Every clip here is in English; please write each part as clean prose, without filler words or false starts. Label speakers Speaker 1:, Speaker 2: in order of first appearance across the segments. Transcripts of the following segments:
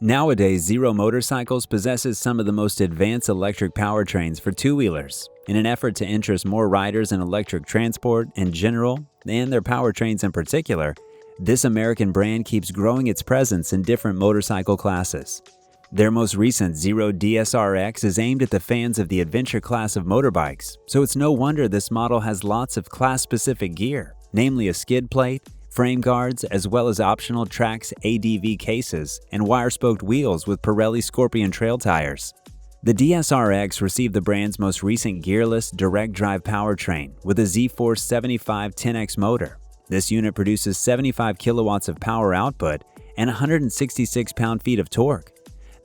Speaker 1: Nowadays, Zero Motorcycles possesses some of the most advanced electric powertrains for two-wheelers. In an effort to interest more riders in electric transport in general, and their powertrains in particular, this American brand keeps growing its presence in different motorcycle classes. Their most recent Zero DSRX is aimed at the fans of the adventure class of motorbikes, so it's no wonder this model has lots of class-specific gear, namely a skid plate, frame guards, as well as optional Trax ADV cases and wire-spoked wheels with Pirelli Scorpion trail tires. The DSRX received the brand's most recent gearless direct-drive powertrain with a Z-Force 75 10X motor. This unit produces 75 kilowatts of power output and 166 pound-feet of torque.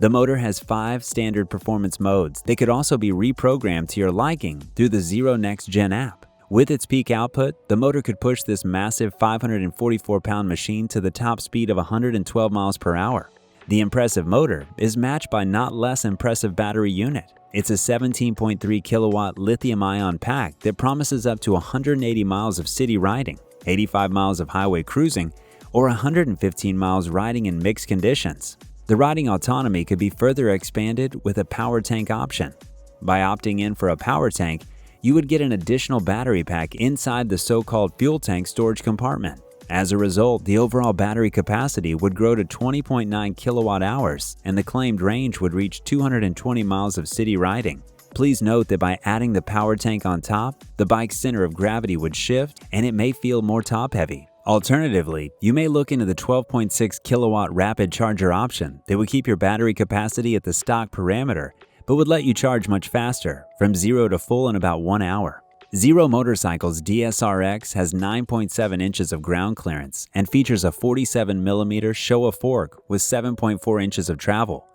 Speaker 1: The motor has 5 standard performance modes that could also be reprogrammed to your liking through the Zero Next Gen app. With its peak output, the motor could push this massive 544-pound machine to the top speed of 112 miles per hour. The impressive motor is matched by not less impressive battery unit. It's a 17.3 kilowatt lithium-ion pack that promises up to 180 miles of city riding, 85 miles of highway cruising, or 115 miles riding in mixed conditions. The riding autonomy could be further expanded with a power tank option. By opting in for a power tank, you would get an additional battery pack inside the so-called fuel tank storage compartment. As a result, the overall battery capacity would grow to 20.9 kilowatt hours, and the claimed range would reach 220 miles of city riding. Please note that by adding the power tank on top, the bike's center of gravity would shift and it may feel more top-heavy. Alternatively, you may look into the 12.6 kilowatt rapid charger option that would keep your battery capacity at the stock parameter, but would let you charge much faster, from 0 to full in about 1 hour. Zero Motorcycles DSRX has 9.7 inches of ground clearance and features a 47mm Showa fork with 7.4 inches of travel.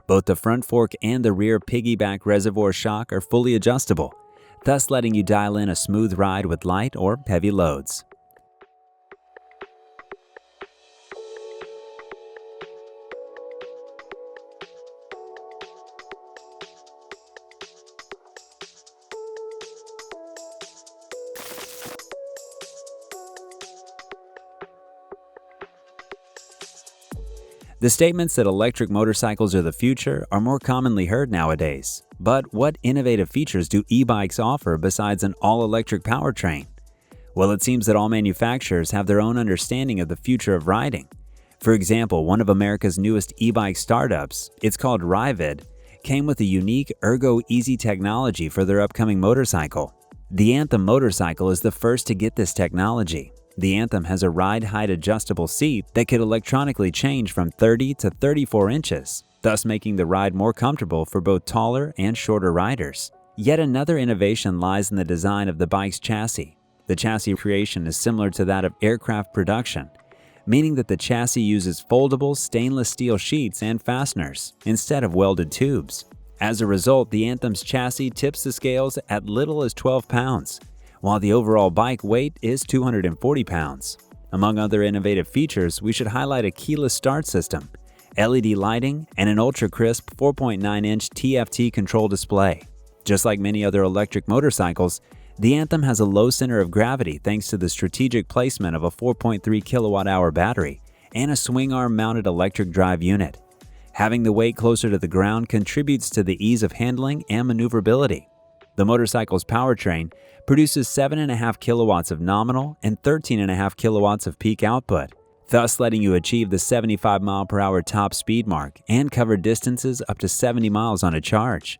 Speaker 1: Both the front fork and the rear piggyback reservoir shock are fully adjustable, thus letting you dial in a smooth ride with light or heavy loads. The statements that electric motorcycles are the future are more commonly heard nowadays. But what innovative features do e-bikes offer besides an all-electric powertrain? Well, it seems that all manufacturers have their own understanding of the future of riding. For example, one of America's newest e-bike startups, it's called RIVID, came with a unique Ergo Easy technology for their upcoming motorcycle. The Anthem motorcycle is the first to get this technology. The Anthem has a ride height adjustable seat that could electronically change from 30 to 34 inches, thus making the ride more comfortable for both taller and shorter riders. Yet another innovation lies in the design of the bike's chassis. The chassis creation is similar to that of aircraft production, meaning that the chassis uses foldable stainless steel sheets and fasteners instead of welded tubes. As a result, the Anthem's chassis tips the scales at little as 12 pounds. While the overall bike weight is 240 pounds. Among other innovative features, we should highlight a keyless start system, LED lighting, and an ultra-crisp 4.9-inch TFT control display. Just like many other electric motorcycles, the Anthem has a low center of gravity thanks to the strategic placement of a 4.3 kilowatt-hour battery and a swing arm-mounted electric drive unit. Having the weight closer to the ground contributes to the ease of handling and maneuverability. The motorcycle's powertrain produces 7.5 kilowatts of nominal and 13.5 kilowatts of peak output, thus letting you achieve the 75 mile/hour top speed mark and cover distances up to 70 miles on a charge.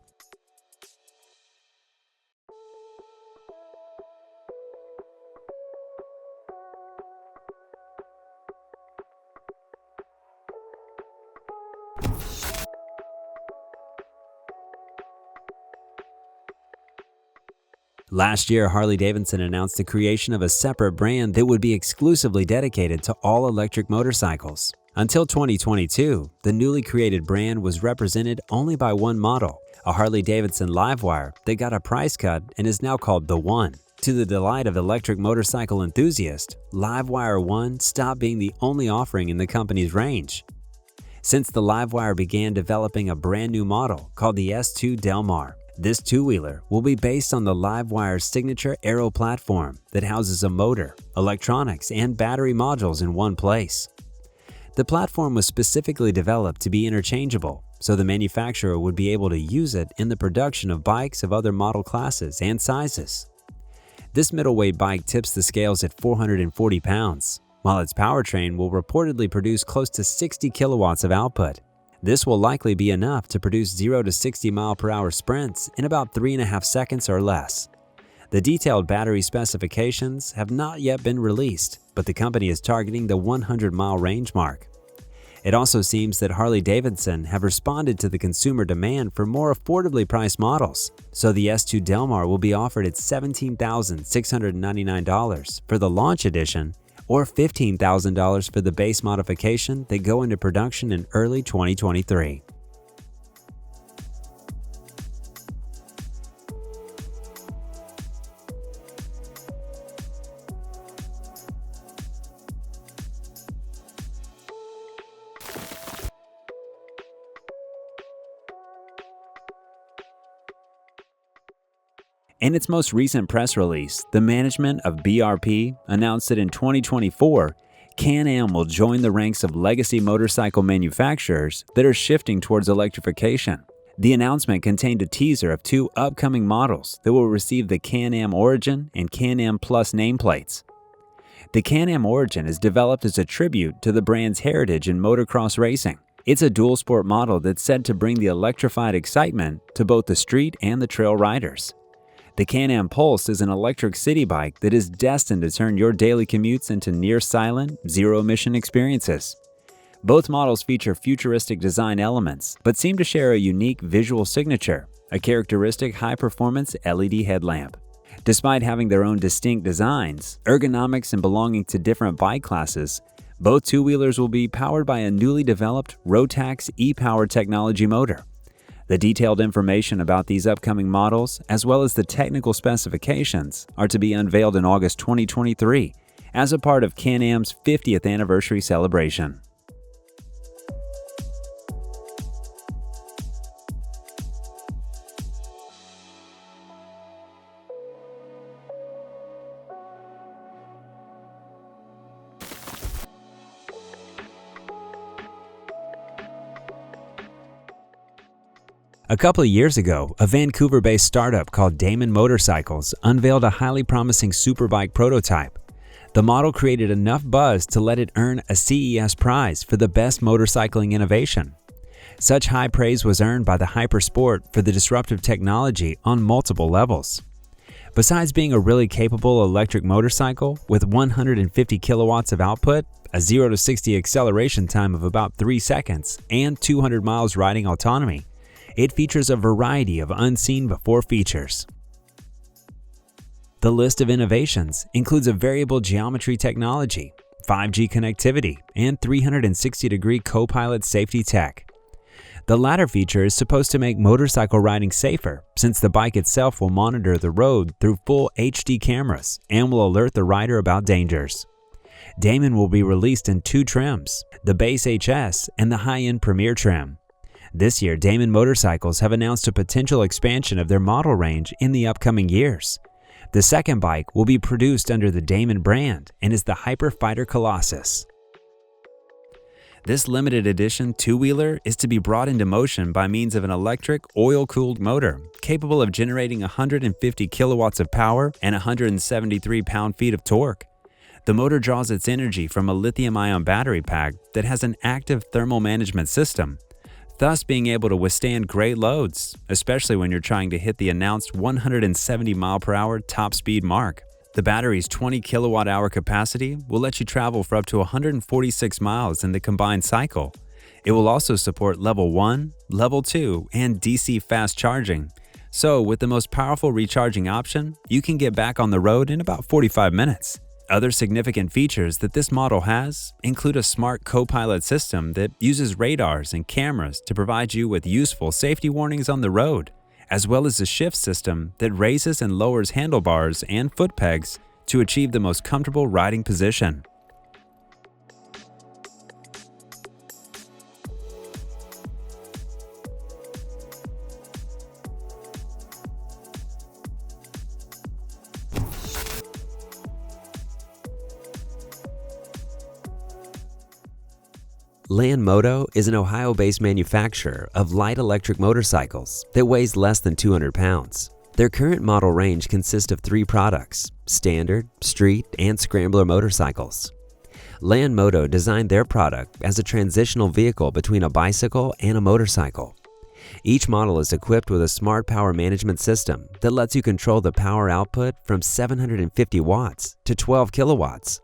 Speaker 1: Last year, Harley-Davidson announced the creation of a separate brand that would be exclusively dedicated to all electric motorcycles. Until 2022, the newly created brand was represented only by one model, a Harley-Davidson Livewire that got a price cut and is now called the One. To the delight of electric motorcycle enthusiasts, Livewire One stopped being the only offering in the company's range. Since the Livewire began developing a brand new model called the S2 Del Mar, this two-wheeler will be based on the Livewire's signature Aero platform that houses a motor, electronics, and battery modules in one place. The platform was specifically developed to be interchangeable, so the manufacturer would be able to use it in the production of bikes of other model classes and sizes. This middleweight bike tips the scales at 440 pounds, while its powertrain will reportedly produce close to 60 kilowatts of output. This will likely be enough to produce 0 to 60 mile/hour sprints in about 3.5 seconds or less. The detailed battery specifications have not yet been released, but the company is targeting the 100-mile range mark. It also seems that Harley-Davidson have responded to the consumer demand for more affordably priced models, so the S2 Del Mar will be offered at $17,699 for the launch edition or $15,000 for the base modification that go into production in early 2023. In its most recent press release, the management of BRP announced that in 2024, CanAm will join the ranks of legacy motorcycle manufacturers that are shifting towards electrification. The announcement contained a teaser of 2 upcoming models that will receive the CanAm Origin and CanAm Plus nameplates. The CanAm Origin is developed as a tribute to the brand's heritage in motocross racing. It's a dual-sport model that's said to bring the electrified excitement to both the street and the trail riders. The CanAm Pulse is an electric city bike that is destined to turn your daily commutes into near-silent, zero-emission experiences. Both models feature futuristic design elements, but seem to share a unique visual signature, a characteristic high-performance LED headlamp. Despite having their own distinct designs, ergonomics, and belonging to different bike classes, both two-wheelers will be powered by a newly developed Rotax e-Power technology motor. The detailed information about these upcoming models, as well as the technical specifications, are to be unveiled in August 2023 as a part of CanAm's 50th anniversary celebration. A couple of years ago, a Vancouver-based startup called Damon Motorcycles unveiled a highly promising superbike prototype. The model created enough buzz to let it earn a CES prize for the best motorcycling innovation. Such high praise was earned by the Hypersport for the disruptive technology on multiple levels. Besides being a really capable electric motorcycle with 150 kilowatts of output, a 0 to 60 acceleration time of about 3 seconds, and 200 miles riding autonomy, it features a variety of unseen-before features. The list of innovations includes a variable geometry technology, 5G connectivity, and 360-degree co-pilot safety tech. The latter feature is supposed to make motorcycle riding safer, since the bike itself will monitor the road through full HD cameras and will alert the rider about dangers. Damon will be released in 2 trims, the base HS and the high-end Premier trim. This year, Damon Motorcycles have announced a potential expansion of their model range in the upcoming years. The second bike will be produced under the Damon brand and is the Hyper Fighter Colossus. This limited edition two-wheeler is to be brought into motion by means of an electric, oil-cooled motor capable of generating 150 kilowatts of power and 173 pound-feet of torque. The motor draws its energy from a lithium-ion battery pack that has an active thermal management system, thus being able to withstand great loads, especially when you're trying to hit the announced 170 mile/hour top speed mark. The battery's 20 kilowatt-hour capacity will let you travel for up to 146 miles in the combined cycle. It will also support Level 1, Level 2, and DC fast charging. So, with the most powerful recharging option, you can get back on the road in about 45 minutes. Other significant features that this model has include a smart co-pilot system that uses radars and cameras to provide you with useful safety warnings on the road, as well as a shift system that raises and lowers handlebars and foot pegs to achieve the most comfortable riding position.
Speaker 2: Lanmoto is an Ohio-based manufacturer of light electric motorcycles that weighs less than 200 pounds. Their current model range consists of 3 products: standard, street, and scrambler motorcycles. Lanmoto designed their product as a transitional vehicle between a bicycle and a motorcycle. Each model is equipped with a smart power management system that lets you control the power output from 750 watts to 12 kilowatts.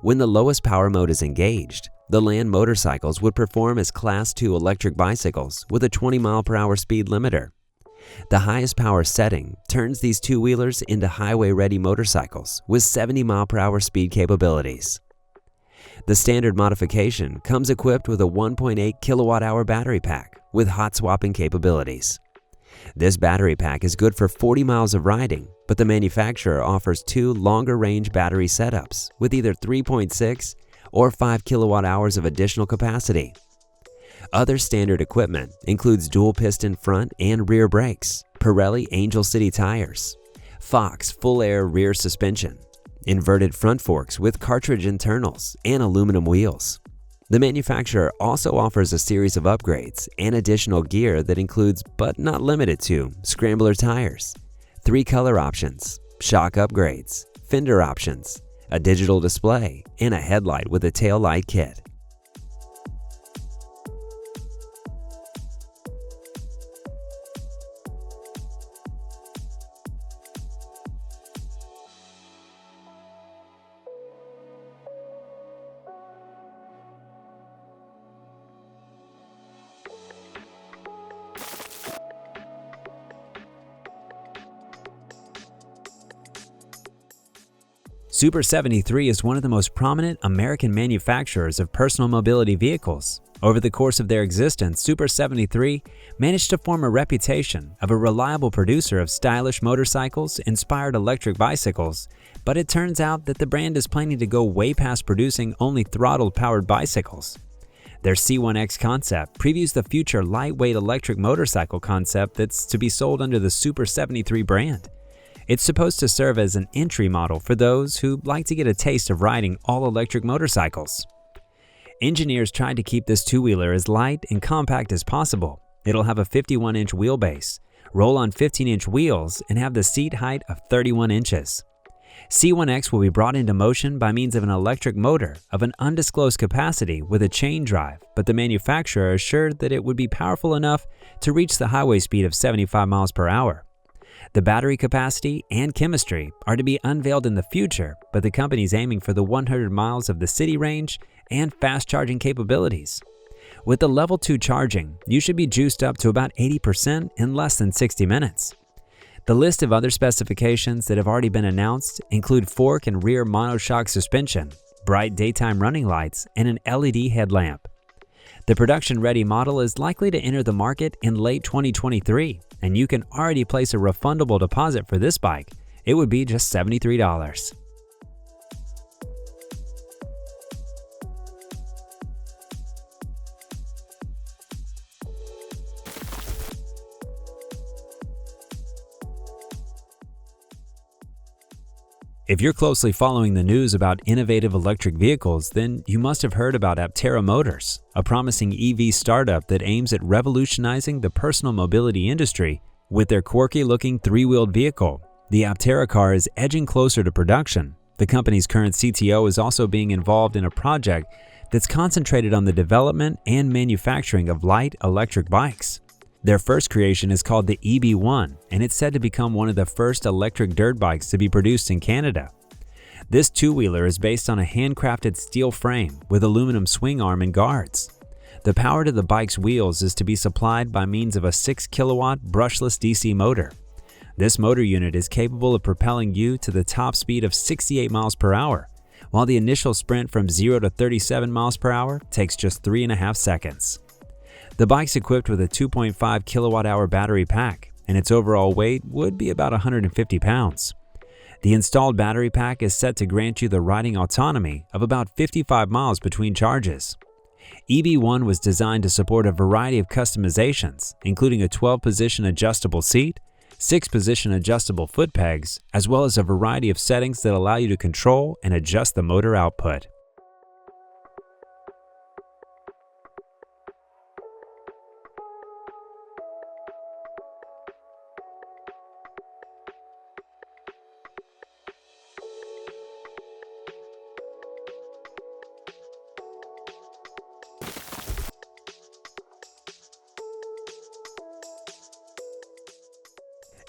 Speaker 2: When the lowest power mode is engaged, the Land motorcycles would perform as Class 2 electric bicycles with a 20-mile-per-hour speed limiter. The highest power setting turns these two-wheelers into highway-ready motorcycles with 70-mile-per-hour speed capabilities. The standard modification comes equipped with a 1.8 kilowatt-hour battery pack with hot swapping capabilities. This battery pack is good for 40 miles of riding, but the manufacturer offers 2 longer-range battery setups with either 3.6 or 5 kilowatt-hours of additional capacity. Other standard equipment includes dual-piston front and rear brakes, Pirelli Angel City tires, Fox full-air rear suspension, inverted front forks with cartridge internals, and aluminum wheels. The manufacturer also offers a series of upgrades and additional gear that includes, but not limited to, scrambler tires, 3 color options, shock upgrades, fender options, a digital display, and a headlight with a tail light kit.
Speaker 1: Super 73 is one of the most prominent American manufacturers of personal mobility vehicles. Over the course of their existence, Super 73 managed to form a reputation of a reliable producer of stylish motorcycles-inspired electric bicycles, but it turns out that the brand is planning to go way past producing only throttle-powered bicycles. Their C1X concept previews the future lightweight electric motorcycle concept that's to be sold under the Super 73 brand. It's supposed to serve as an entry model for those who like to get a taste of riding all-electric motorcycles. Engineers tried to keep this two-wheeler as light and compact as possible. It'll have a 51-inch wheelbase, roll on 15-inch wheels, and have the seat height of 31 inches. C1X will be brought into motion by means of an electric motor of an undisclosed capacity with a chain drive, but the manufacturer assured that it would be powerful enough to reach the highway speed of 75 miles per hour. The battery capacity and chemistry are to be unveiled in the future, but the company's aiming for the 100 miles of the city range and fast charging capabilities. With the level 2 charging, you should be juiced up to about 80% in less than 60 minutes. The list of other specifications that have already been announced include fork and rear monoshock suspension, bright daytime running lights, and an LED headlamp. The production-ready model is likely to enter the market in late 2023, and you can already place a refundable deposit for this bike. It would be just $73. If you're closely following the news about innovative electric vehicles, then you must have heard about Aptera Motors, a promising EV startup that aims at revolutionizing the personal mobility industry with their quirky-looking 3-wheeled vehicle. The Aptera car is edging closer to production. The company's current CTO is also being involved in a project that's concentrated on the development and manufacturing of light electric bikes. Their first creation is called the EB1, and it's said to become one of the first electric dirt bikes to be produced in Canada. This two-wheeler is based on a handcrafted steel frame with aluminum swing arm and guards. The power to the bike's wheels is to be supplied by means of a 6-kilowatt brushless DC motor. This motor unit is capable of propelling you to the top speed of 68 miles per hour, while the initial sprint from 0 to 37 miles per hour takes just 3.5 seconds. The bike's equipped with a 2.5 kilowatt-hour battery pack, and its overall weight would be about 150 pounds. The installed battery pack is set to grant you the riding autonomy of about 55 miles between charges. EB1 was designed to support a variety of customizations, including a 12-position adjustable seat, 6-position adjustable foot pegs, as well as a variety of settings that allow you to control and adjust the motor output.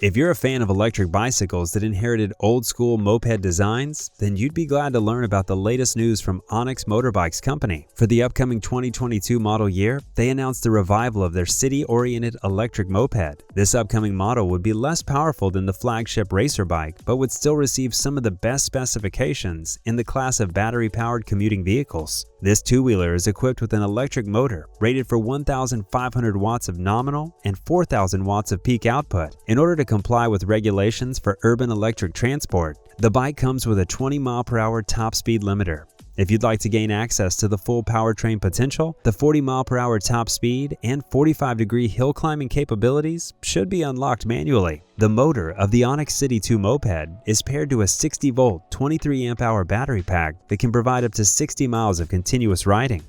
Speaker 1: If you're a fan of electric bicycles that inherited old-school moped designs, then you'd be glad to learn about the latest news from Onyx Motorbikes Company. For the upcoming 2022 model year, they announced the revival of their city-oriented electric moped. This upcoming model would be less powerful than the flagship racer bike, but would still receive some of the best specifications in the class of battery-powered commuting vehicles. This two-wheeler is equipped with an electric motor rated for 1,500 watts of nominal and 4,000 watts of peak output. In order to comply with regulations for urban electric transport, the bike comes with a 20-mile-per-hour top speed limiter. If you'd like to gain access to the full powertrain potential, the 40-mile-per-hour top speed and 45-degree hill climbing capabilities should be unlocked manually. The motor of the Onyx City 2 moped is paired to a 60-volt, 23-amp-hour battery pack that can provide up to 60 miles of continuous riding.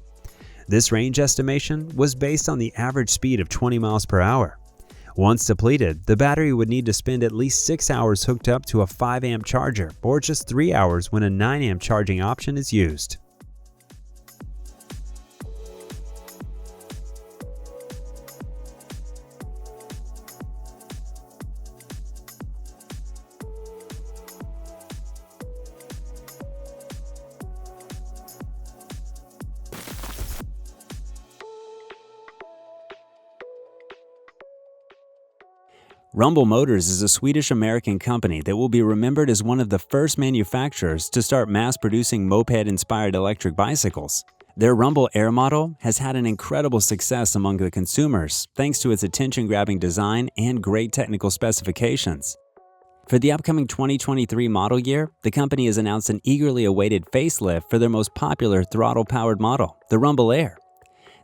Speaker 1: This range estimation was based on the average speed of 20 miles per hour. Once depleted, the battery would need to spend at least 6 hours hooked up to a 5-amp charger, or just 3 hours when a 9-amp charging option is used. Rumble Motors is a Swedish-American company that will be remembered as one of the first manufacturers to start mass-producing moped-inspired electric bicycles. Their Rumble Air model has had an incredible success among the consumers thanks to its attention-grabbing design and great technical specifications. For the upcoming 2023 model year, the company has announced an eagerly awaited facelift for their most popular throttle-powered model, the Rumble Air.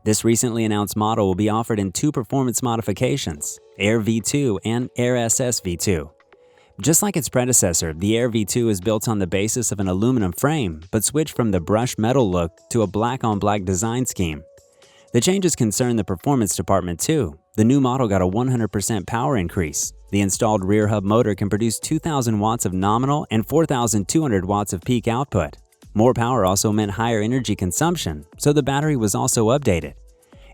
Speaker 1: This recently announced model will be offered in 2 performance modifications, Air V2 and Air SS V2. Just like its predecessor, the Air V2 is built on the basis of an aluminum frame, but switched from the brushed metal look to a black-on-black design scheme. The changes concern the performance department too. The new model got a 100% power increase. The installed rear hub motor can produce 2,000 watts of nominal and 4,200 watts of peak output. More power also meant higher energy consumption, so the battery was also updated.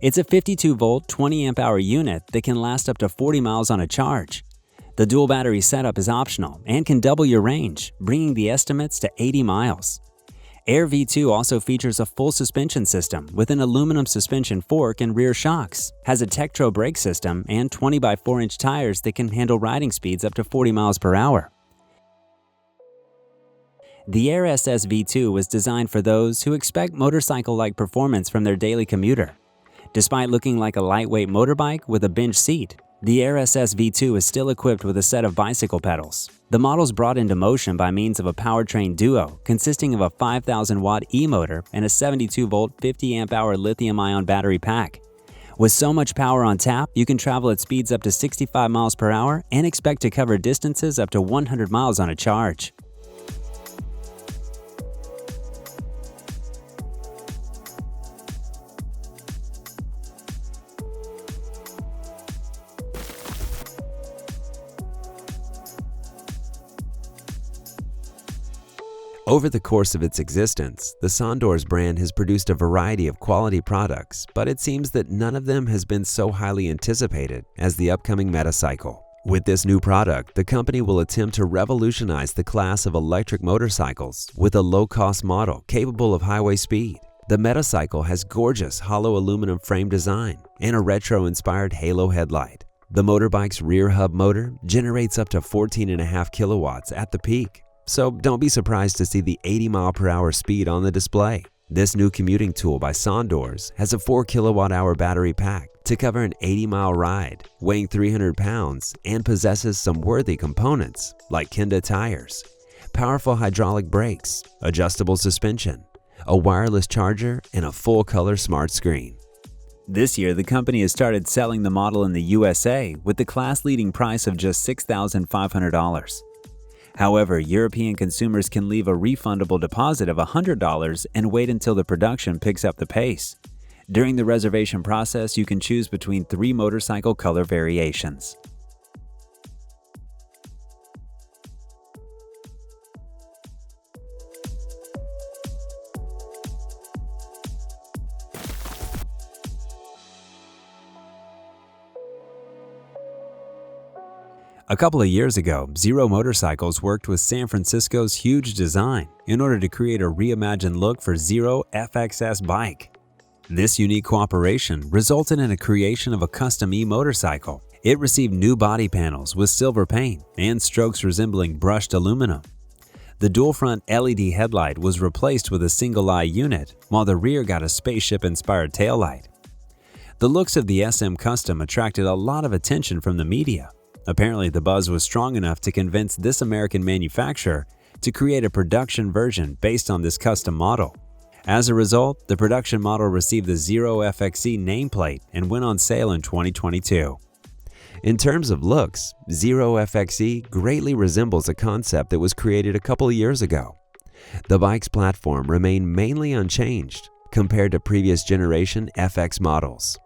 Speaker 1: It's a 52-volt, 20-amp-hour unit that can last up to 40 miles on a charge. The dual battery setup is optional and can double your range, bringing the estimates to 80 miles. Air V2 also features a full suspension system with an aluminum suspension fork and rear shocks, has a Tektro brake system, and 20x4-inch tires that can handle riding speeds up to 40 miles per hour. The Air SS V2 was designed for those who expect motorcycle-like performance from their daily commuter. Despite looking like a lightweight motorbike with a bench seat, the Air SS V2 is still equipped with a set of bicycle pedals. The model's brought into motion by means of a powertrain duo consisting of a 5,000-watt e-motor and a 72-volt, 50-amp-hour lithium-ion battery pack. With so much power on tap, you can travel at speeds up to 65 miles per hour and expect to cover distances up to 100 miles on a charge.
Speaker 2: Over the course of its existence, the Sondor's brand has produced a variety of quality products, but it seems that none of them has been so highly anticipated as the upcoming MetaCycle. With this new product, the company will attempt to revolutionize the class of electric motorcycles with a low-cost model capable of highway speed. The MetaCycle has gorgeous hollow aluminum frame design and a retro-inspired halo headlight. The motorbike's rear hub motor generates up to 14.5 kilowatts at the peak, so don't be surprised to see the 80-mile-per-hour speed on the display. This new commuting tool by Sondor's has a 4 kilowatt-hour battery pack to cover an 80-mile ride, weighing 300 pounds, and possesses some worthy components like Kenda tires, powerful hydraulic brakes, adjustable suspension, a wireless charger, and a full-color smart screen.
Speaker 1: This year, the company has started selling the model in the USA with the class-leading price of just $6,500. However, European consumers can leave a refundable deposit of $100 and wait until the production picks up the pace. During the reservation process, you can choose between 3 motorcycle color variations. A couple of years ago, Zero Motorcycles worked with San Francisco's Huge Design in order to create a reimagined look for Zero FXS bike. This unique cooperation resulted in a creation of a custom e-motorcycle. It received new body panels with silver paint and strokes resembling brushed aluminum. The dual-front LED headlight was replaced with a single-eye unit, while the rear got a spaceship-inspired taillight. The looks of the SM Custom attracted a lot of attention from the media. Apparently, the buzz was strong enough to convince this American manufacturer to create a production version based on this custom model. As a result, the production model received the Zero FXE nameplate and went on sale in 2022.
Speaker 2: In terms of looks, Zero FXE greatly resembles a concept that was created a couple of years ago. The bike's platform remained mainly unchanged compared to previous generation FX models.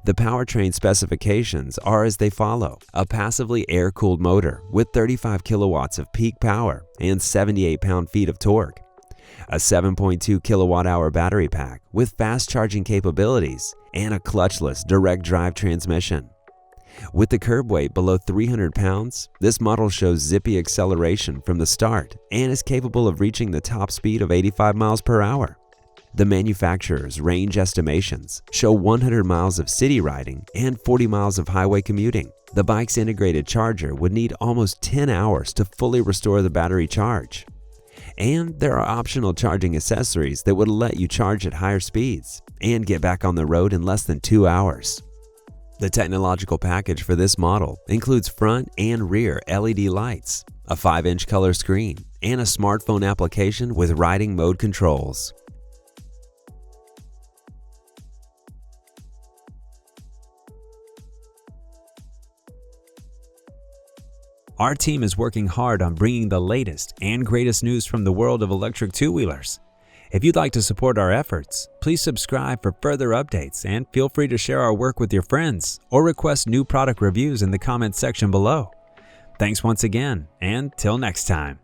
Speaker 2: The powertrain specifications are as they follow: a passively air-cooled motor with 35 kilowatts of peak power and 78 pound-feet of torque, a 7.2 kilowatt-hour battery pack with fast charging capabilities, and a clutchless direct drive transmission. With the curb weight below 300 pounds, this model shows zippy acceleration from the start and is capable of reaching the top speed of 85 miles per hour. The manufacturer's range estimations show 100 miles of city riding and 40 miles of highway commuting. The bike's integrated charger would need almost 10 hours to fully restore the battery charge. And there are optional charging accessories that would let you charge at higher speeds and get back on the road in less than 2 hours. The technological package for this model includes front and rear LED lights, a 5-inch color screen, and a smartphone application with riding mode controls.
Speaker 1: Our team is working hard on bringing the latest and greatest news from the world of electric two-wheelers. If you'd like to support our efforts, please subscribe for further updates and feel free to share our work with your friends or request new product reviews in the comments section below. Thanks once again, and till next time.